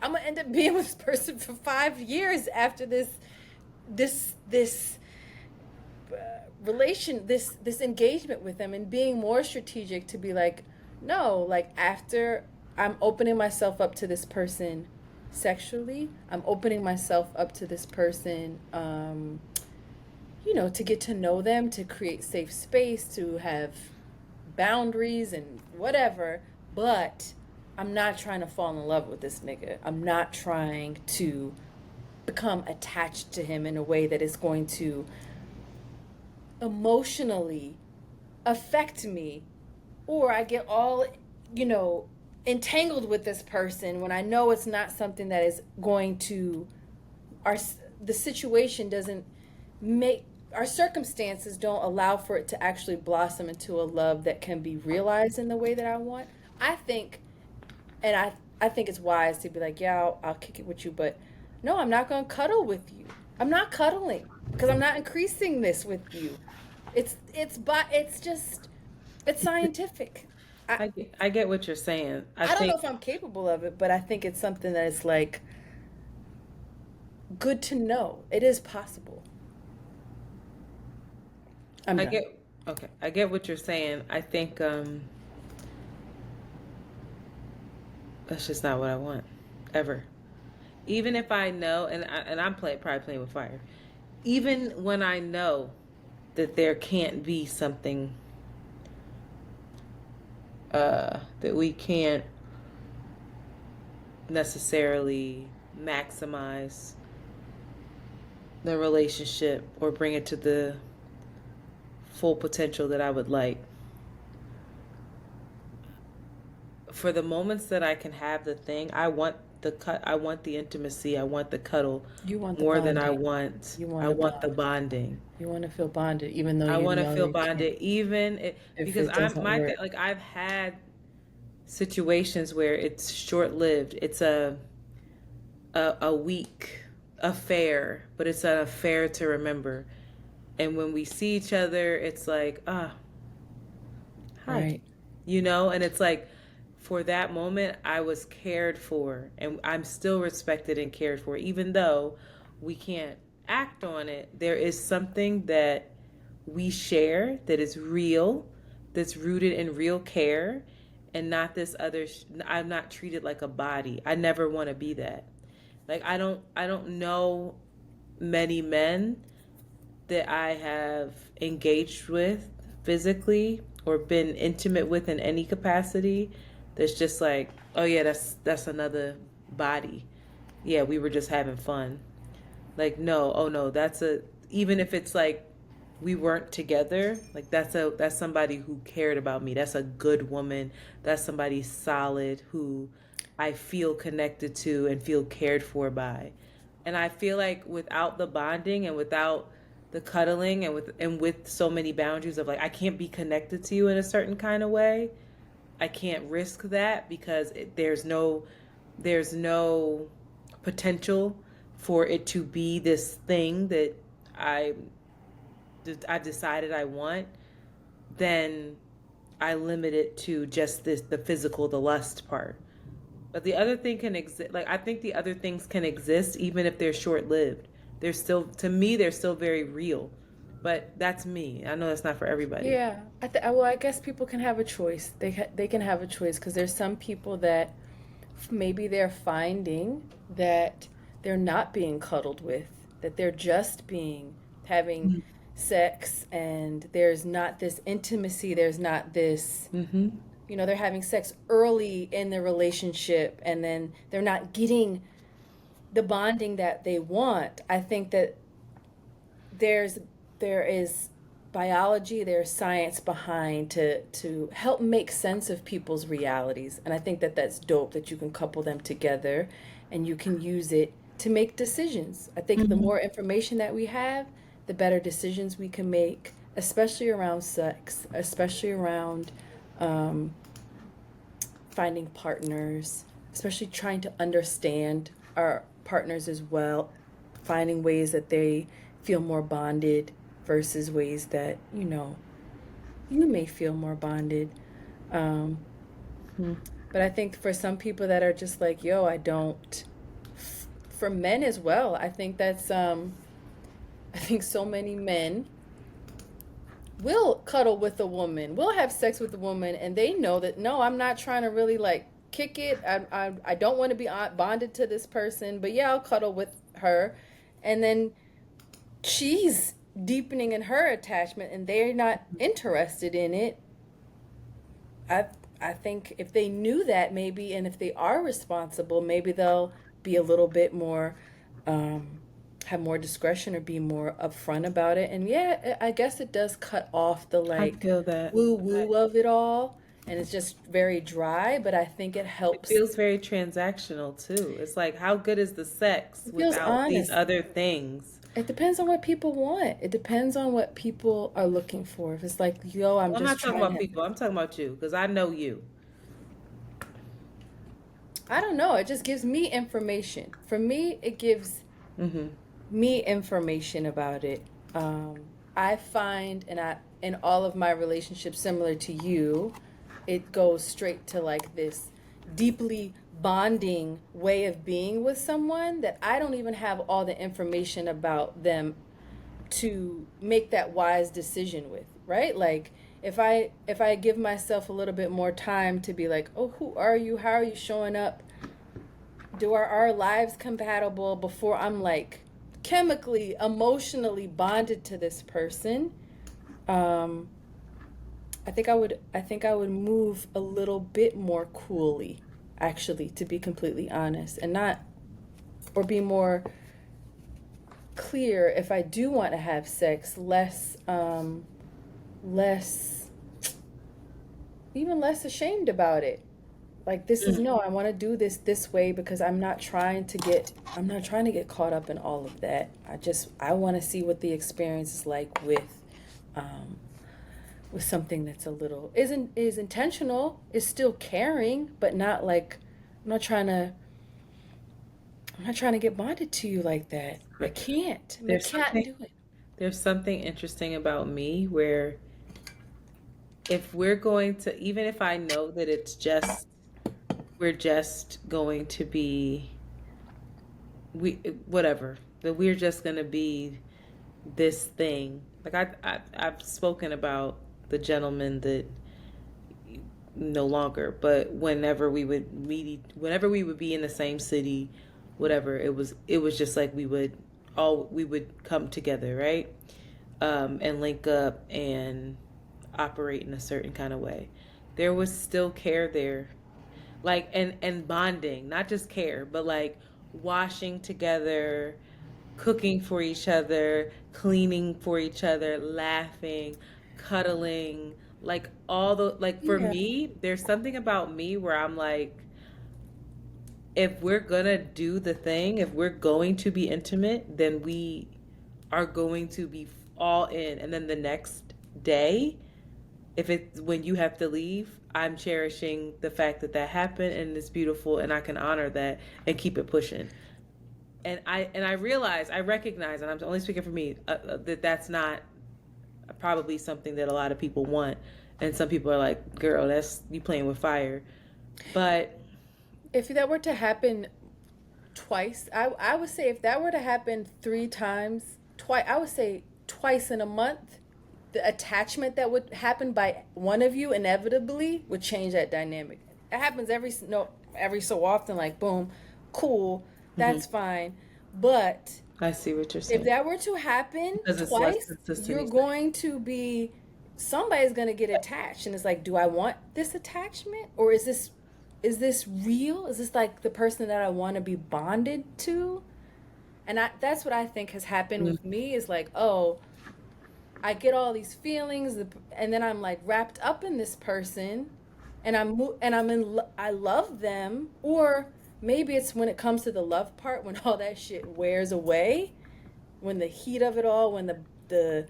I'm gonna end up being with this person for 5 years after this relation, this engagement with them, and being more strategic to be like, no, like after I'm opening myself up to this person sexually, I'm opening myself up to this person, to get to know them, to create safe space, to have boundaries and whatever. But I'm not trying to fall in love with this nigga. I'm not trying to become attached to him in a way that is going to emotionally affect me, or I get all, you know, entangled with this person when I know it's not something that is going to our the situation doesn't make our circumstances don't allow for it to actually blossom into a love that can be realized in the way that I want. I think and I think it's wise to be like, yeah, I'll kick it with you, but no, I'm not going to cuddle with you. I'm not cuddling because I'm not increasing this with you. It's just it's scientific. I I get what you're saying. I I don't know think if I'm capable of it, but I think it's something that is like good to know. It is possible. I'm I done. get okay. I get what you're saying. I think that's just not what I want ever. Even if I know, and I'm probably playing with fire. Even when I know that there can't be something that we can't necessarily maximize the relationship or bring it to the full potential that I would like. For the moments that I can have the thing, I want I want the intimacy. I want the cuddle You want the more than I bonding. want. You I want to want the bond. bonding. You want to feel bonded, even though I you want to know feel you can't bonded, even if because it doesn't work. like I've had situations where it's short lived. It's a week affair, but it's an affair to remember. And when we see each other, it's like, hi, Right. and it's like for that moment, I was cared for, and I'm still respected and cared for, even though we can't act on it. There is something that we share that is real, that's rooted in real care, and not this other. I'm not treated like a body. I never want to be that. Like I don't know many men that I have engaged with physically or been intimate with in any capacity that's just like, oh yeah, that's another body. Yeah, we were just having fun. Like no, oh no, that's a even if it's like we weren't together, like that's somebody who cared about me. That's a good woman. That's somebody solid who I feel connected to and feel cared for by. And I feel like without the bonding and without the cuddling and with so many boundaries of like I can't be connected to you in a certain kind of way. I can't risk that because there's no potential for it to be this thing that I I've decided I want, then I limit it to just the physical, the lust part. But the other thing can exist. Like I think the other things can exist even if they're short lived. They're still, to me, they're still very real. But that's me. I know that's not for everybody. Yeah. Well, I guess people can have a choice. They can have a choice because there's some people that maybe they're finding that they're not being cuddled with, that they're just being having sex, and there's not this intimacy, there's not this, Mm-hmm. they're having sex early in the relationship and then they're not getting the bonding that they want. I think that there is biology, there's science behind to help make sense of people's realities, and I think that that's dope that you can couple them together and you can use it to make decisions. I think the Mm-hmm. more information that we have, the better decisions we can make, especially around sex, especially around um, finding partners, especially trying to understand our partners as well, finding ways that they feel more bonded versus ways that, you may feel more bonded. Um, but I think for some people that are just like, yo, I don't, for men as well, I think I think so many men will cuddle with a woman, will have sex with a woman, and they know that no, I'm not trying to really like kick it. I don't want to be bonded to this person, but yeah, I'll cuddle with her, and then she's deepening in her attachment, and they're not interested in it. I I think if they knew that maybe, and if they are responsible, maybe they'll be a little bit more, um, have more discretion or be more upfront about it. And yeah, I guess it does cut off the I like feel that. woo woo of it all, and it's just very dry. But I think it It helps. feels very transactional too. It's like, how good is the sex It feels without these honest. other things? It depends on what people want. It depends on what people are looking for. If it's like, yo, I'm Well, I'm just not talking trying about to, people. I'm talking about you because I know you. I don't know. It just gives me information. For me, it gives Mm-hmm. me information about it. Um, I find, and in all of my relationships, similar to you, it goes straight to like this deeply bonding way of being with someone that I don't even have all the information about them to make that wise decision with, right? Like if I give myself a little bit more time to be like, oh, who are you? How are you showing up? Do our lives compatible before I'm like chemically, emotionally bonded to this person? Um, I think I would move a little bit more coolly, actually, to be completely honest, and not or be more clear if I do want to have sex, less even less ashamed about it. Like this is no, I want to do this way because I'm not trying to get caught up in all of that. I want to see what the experience is like um with something that's a little isn't is intentional, is still caring, but not like I'm not trying to I'm not trying to get bonded to you like that. I can't. I There's can't something do it. there's something interesting about me where if we're going to, even if I know that we're just going to be, we, whatever, that we're just going to be this thing. Like I've spoken about the gentleman that no longer, but whenever we would be in the same city, whatever, it was just like we would come together, right? And link up and operate in a certain kind of way. There was still care there, like and bonding, not just care, but like washing together, cooking for each other, cleaning for each other, laughing, cuddling, like all the like for Yeah. me, there's something about me where I'm like, if we're gonna do the thing, if we're going to be intimate, then we are going to be all in. And then the next day, if it's when you have to leave, I'm cherishing the fact that that happened and it's beautiful and I can honor that and keep it pushing. And I realize, I recognize, and I'm only speaking for me, that that's not probably something that a lot of people want. And some people are like, girl, that's you playing with fire. But If that were to happen twice, I would say if that were to happen 3 times, twice, I would say twice in a month, the attachment that would happen by one of you inevitably would change that dynamic. It happens every so often, like boom, cool, that's fine. But I see what you're if saying. that were to happen Because it's less twice, you're consistency. going to be somebody's going to get attached, and it's like, do I want this attachment, or is this real? Is this like the person that I want to be bonded to? And that's what I think has happened with me is like, oh, I get all these feelings, and then I'm like wrapped up in this person, and I love them, or maybe it's when it comes to the love part, when all that shit wears away, when the heat of it all, when the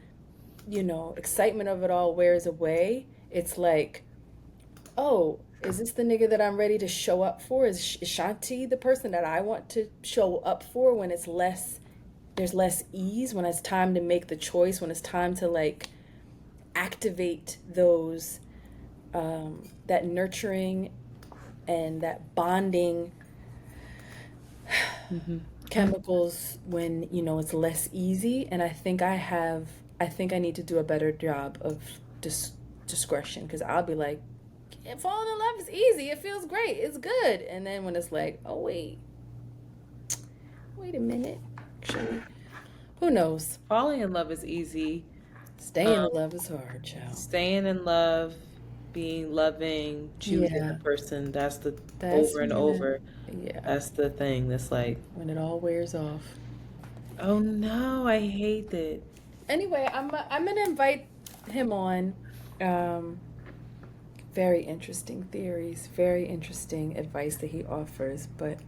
excitement of it all wears away, it's like, oh, is this the nigga that I'm ready to show up for? Is Shanti the person that I want to show up for when there's less ease, when it's time to make the choice, when it's time to like activate those, that nurturing and that bonding chemicals, when it's less easy. And I think I need to do a better job of discretion, because I'll be like, falling in love is easy, it feels great, it's good, and then when it's like, oh wait a minute, actually, who knows? Falling in love is easy. Staying in love is hard, child. Staying in love, being loving, choosing Yeah. the person, that's That's over and when over. yeah, That's the thing that's like, when it all wears off. oh no, I hate it. Anyway, I'm gonna invite him on. Very interesting theories, very interesting advice that he offers, but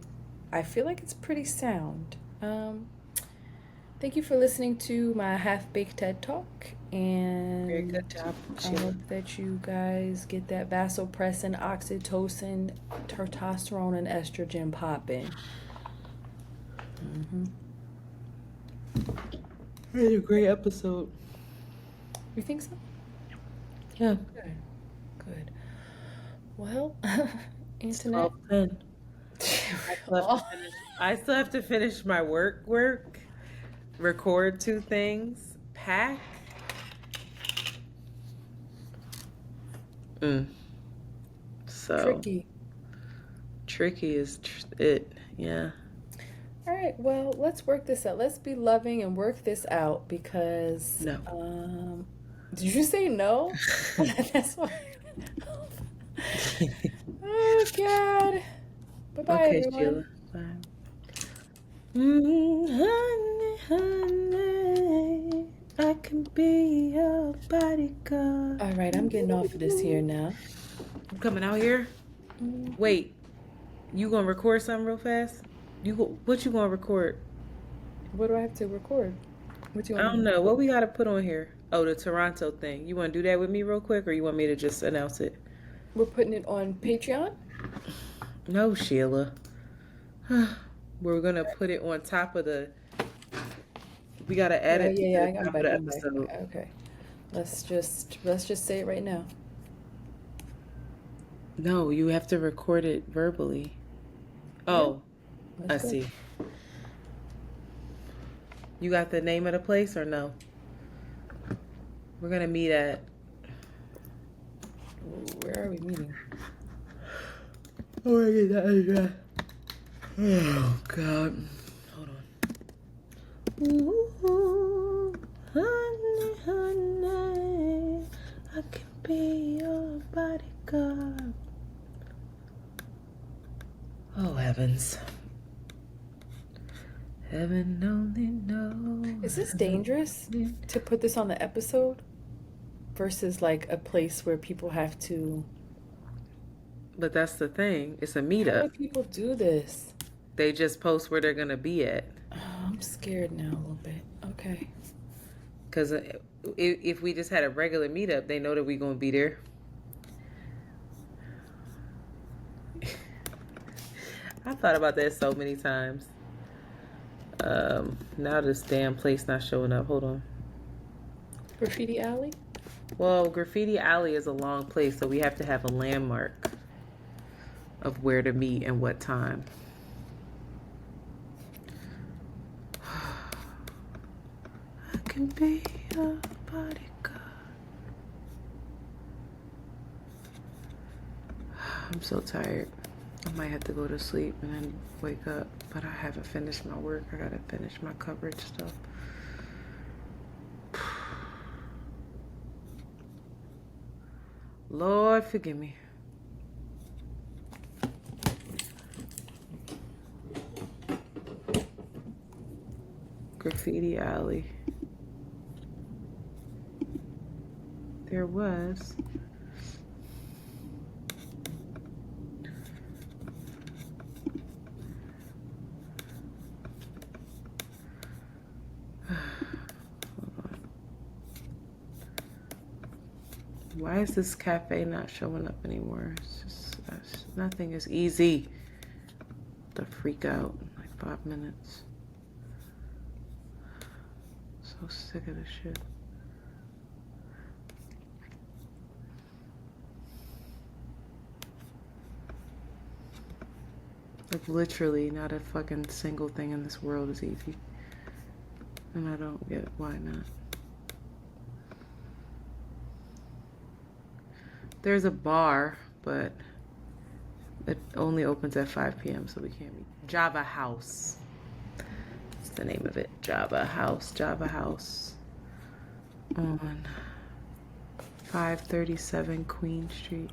I feel like it's pretty sound. Thank you for listening to my half-baked TED Talk, and Very good job, I Sheila. hope that you guys get that vasopressin, oxytocin, testosterone, and estrogen popping. It's a great episode. You think so? Yeah. Good. Good. Well, It's Internet. 12:10. I still have to finish my work, record 2 things, pack. So tricky is it, yeah. All right, well, let's work this out. Let's be loving and work this out, because No. did you say no? That's why. Oh God. Bye-bye, Okay, everyone. Sheila. Bye. Honey, honey, I can be your bodyguard. All right, I'm getting off of this here now. You coming out here? Wait, you gonna record something real fast? What you gonna record? What do I have to record? What do you I want me don't to know. What record? we gotta put on here? Oh, the Toronto thing. You wanna do that with me real quick, or you want me to just announce it? We're putting it on Patreon? No, Sheila. We're gonna put it on top of the. We gotta add Yeah, it yeah, to yeah. the I'm top of back. the I'm back. episode. Okay. Let's just say it right now. No, you have to record it verbally. Oh, I Let's go. see. You got the name of the place or no? We're gonna meet at. Where are we meeting? Oh, I get that address. Oh God. Hold on. Ooh, honey, honey, I can be your bodyguard. Oh heavens. Heaven only knows. Is this dangerous to put this on the episode versus like a place where people have to? But that's the thing. It's a How do meetup. people do this? They just post where they're gonna be at. Oh, I'm scared now a little bit. Okay. Because if we just had a regular meetup, they know that we're gonna be there. I thought about that so many times. Now this damn place not showing up. Hold on. Graffiti Alley? Well, Graffiti Alley is a long place, so we have to have a landmark of where to meet and what time. I can be your bodyguard. I'm so tired. I might have to go to sleep and then wake up, but I haven't finished my work. I gotta finish my coverage stuff. Lord, forgive me. Graffiti Alley. There was. Why is this cafe not showing up anymore? Nothing is easy. The freak out in like 5 minutes. So sick of this shit. Like literally not a fucking single thing in this world is easy. And I don't get why not. There's a bar, but it only opens at 5 p.m. so we can't meet. Java House. That's the name of it. Java House. Java House. On 537 Queen Street.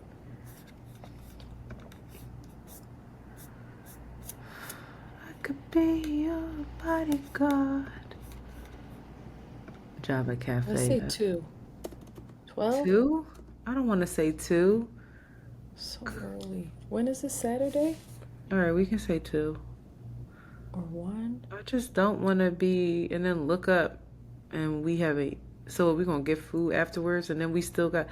I could be your bodyguard. Java Cafe. Let's say 2. 12? 2? I don't want to say 2. So early. When is this, Saturday? All right, we can say 2. Or 1? I just don't want to be and then look up and we have a. So we're going to get food afterwards and then we still got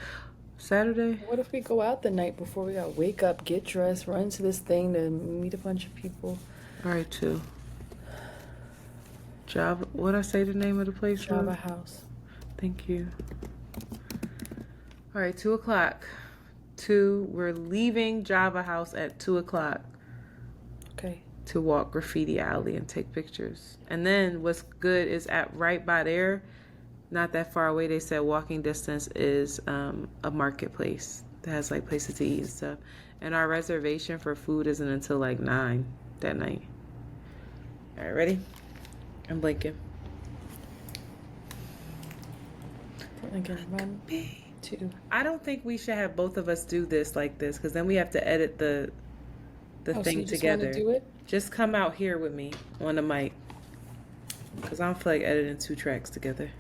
Saturday? What if we go out the night before we got wake up, get dressed, run to this thing to meet a bunch of people? All right, 2. Java. What'd I say the name of the place was? Java House. Thank you. All right, 2 o'clock. 2. We're leaving Java House at 2 o'clock. Okay. To walk Graffiti Alley and take pictures. And then what's good is at right by there, not that far away, they said walking distance is a marketplace that has like places to eat and stuff. And our reservation for food isn't until like 9 that night. All right, ready? I'm blinking. Again, 1, 2. I don't think we should have both of us do this like this because then we have to edit the So thing you just together. want to do it? Just come out here with me on the mic because I don't feel like editing 2 tracks together.